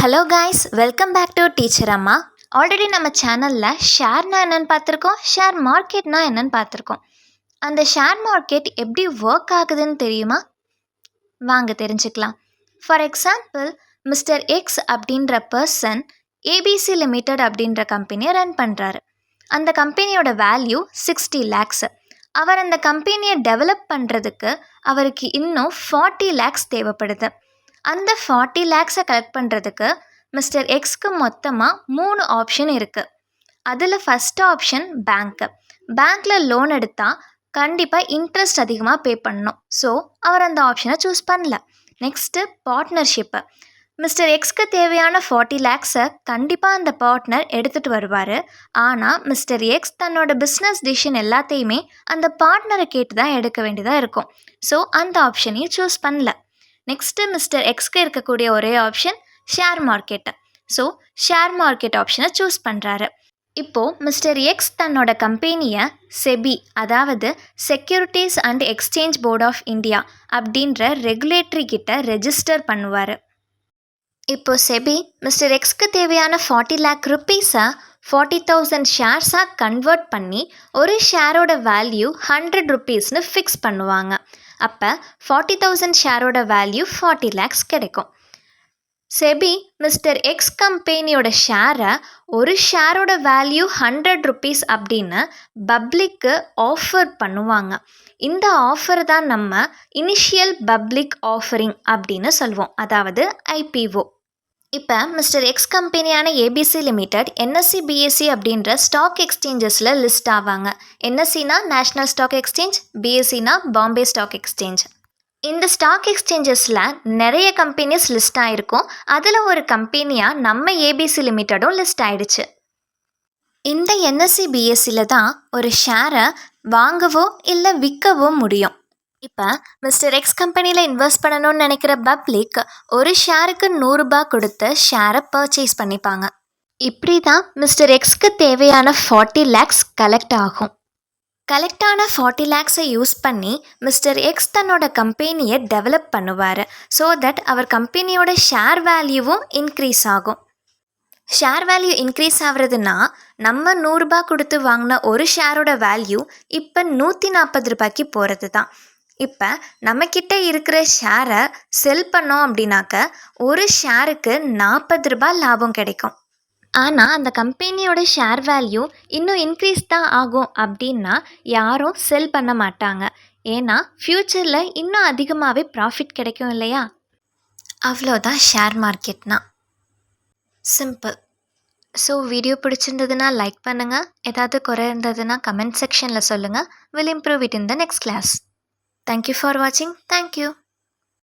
Hello guys, welcome back to teacher Amma. Already நம்ம சேனலில் ஷேர்னா என்னென்னு பார்த்துருக்கோம், ஷேர் மார்க்கெட்னா என்னென்னு பார்த்துருக்கோம். அந்த ஷேர் மார்க்கெட் எப்படி ஒர்க் ஆகுதுன்னு தெரியுமா? வாங்க தெரிஞ்சுக்கலாம். ஃபார் எக்ஸாம்பிள், மிஸ்டர் எக்ஸ் அப்படின்ற பர்சன் ஏபிசி லிமிடெட் அப்படின்ற கம்பெனியை ரன் பண்ணுறாரு. அந்த கம்பெனியோட வேல்யூ 60 lakhs. அவர் அந்த கம்பெனியை டெவலப் பண்ணுறதுக்கு அவருக்கு இன்னும் 40 lakhs தேவைப்படுது. அந்த 40 lakhs கலெக்ட் பண்ணுறதுக்கு மிஸ்டர் எக்ஸ்க்கு மொத்தமாக 3 ஆப்ஷன் இருக்குது. அதில் ஃபஸ்ட் ஆப்ஷன் பேங்க்கில் லோன் எடுத்தால் கண்டிப்பாக இன்ட்ரெஸ்ட் அதிகமாக பே பண்ணணும். ஸோ அவர் அந்த ஆப்ஷனை சூஸ் பண்ணல. Next partnership. மிஸ்டர் எக்ஸ்க்கு தேவையான 40 lakhs கண்டிப்பாக அந்த பார்ட்னர் எடுத்துகிட்டு வருவார். ஆனால் மிஸ்டர் எக்ஸ் தன்னோட பிஸ்னஸ் டிசிஷன் எல்லாத்தையுமே அந்த பார்ட்னரை கேட்டு தான் எடுக்க வேண்டியதாக இருக்கும். ஸோ அந்த ஆப்ஷனையும் சூஸ் பண்ணல. நெக்ஸ்ட்டு மிஸ்டர் எக்ஸ்க்கு இருக்கக்கூடிய ஒரே option share market. So share market ஆப்ஷனை சூஸ் பண்ணுறாரு. இப்போது மிஸ்டர் எக்ஸ் தன்னோட கம்பெனியை செபி, அதாவது securities and exchange board of India அப்படின்ற ரெகுலேட்டரி கிட்ட ரெஜிஸ்டர் பண்ணுவார். இப்போது செபி மிஸ்டர் எக்ஸ்க்கு தேவையான 40 lakh rupees 40,000 ஷேர்ஸாக கன்வெர்ட் பண்ணி ஒரு ஷேரோட வேல்யூ 100 rupeesனு ஃபிக்ஸ் பண்ணுவாங்க. அப்போ 40,000 ஷேரோட வேல்யூ 40 lakhs கிடைக்கும். செபி மிஸ்டர் எக்ஸ் கம்பெனியோட ஷேரை ஒரு ஷேரோட வேல்யூ 100 rupees அப்படின்னு பப்ளிக்கு ஆஃபர் பண்ணுவாங்க. இந்த ஆஃபர் தான் நம்ம இனிஷியல் பப்ளிக் ஆஃபரிங் அப்படின்னு சொல்லுவோம், அதாவது ஐபிஓ. இப்போ மிஸ்டர் எக்ஸ் கம்பெனியான ஏபிசி லிமிடெட் என்எஸ்சி பிஎஸ்சி அப்படின்ற ஸ்டாக் எக்ஸ்சேஞ்சஸில் லிஸ்ட் ஆவாங்க. என்எஸ்சினா நேஷ்னல் ஸ்டாக் எக்ஸ்சேஞ்ச், பிஎஸ்சினா பாம்பே ஸ்டாக் எக்ஸ்சேஞ்ச். இந்த ஸ்டாக் எக்ஸ்சேஞ்சஸில் நிறைய கம்பெனிஸ் லிஸ்ட் ஆகிருக்கும். அதில் ஒரு கம்பெனியாக நம்ம ஏபிசி லிமிட்டடும் லிஸ்ட் ஆகிடுச்சு. இந்த என்எஸ்சி பிஎஸ்சியில் தான் ஒரு ஷேரை வாங்கவோ இல்லை விற்கவோ முடியும். இப்போ மிஸ்டர் எக்ஸ் கம்பெனியில் இன்வெஸ்ட் பண்ணணும்னு நினைக்கிற பப்ளிக் ஒரு ஷேருக்கு 100 ரூபாய் கொடுத்து ஷேரை பர்ச்சேஸ் பண்ணிப்பாங்க. இப்படி தான் மிஸ்டர் எக்ஸ்க்கு தேவையான 40 lakhs கலெக்ட் ஆகும். கலெக்டான 40 lakhs யூஸ் பண்ணி மிஸ்டர் எக்ஸ் தன்னோட கம்பெனியை டெவலப் பண்ணுவார். ஸோ தட் அவர் கம்பெனியோட ஷேர் வேல்யூவும் இன்க்ரீஸ் ஆகும். ஷேர் வேல்யூ இன்க்ரீஸ் ஆகுறதுனா நம்ம 100 ரூபாய் கொடுத்து வாங்கின ஒரு ஷேரோட வேல்யூ இப்போ 140 ரூபாய்க்கு போகிறது தான். இப்போ நம்மக்கிட்ட இருக்கிற ஷேரை செல் பண்ணோம் அப்படின்னாக்க ஒரு ஷேருக்கு 40 ரூபாய் லாபம் கிடைக்கும். ஆனால் அந்த கம்பெனியோட ஷேர் வேல்யூ இன்னும் இன்க்ரீஸ் தான் ஆகும் அப்படின்னா யாரும் செல் பண்ண மாட்டாங்க. ஏன்னா ஃப்யூச்சரில் இன்னும் அதிகமாகவே ப்ராஃபிட் கிடைக்கும் இல்லையா? அவ்வளோதான் ஷேர் மார்க்கெட்னா. சிம்பிள். ஸோ வீடியோ பிடிச்சிருந்ததுன்னா லைக் பண்ணுங்கள். ஏதாவது குறை இருந்ததுன்னா கமெண்ட் செக்ஷனில் சொல்லுங்கள். Will improve it in the next class. Thank you for watching. Thank you.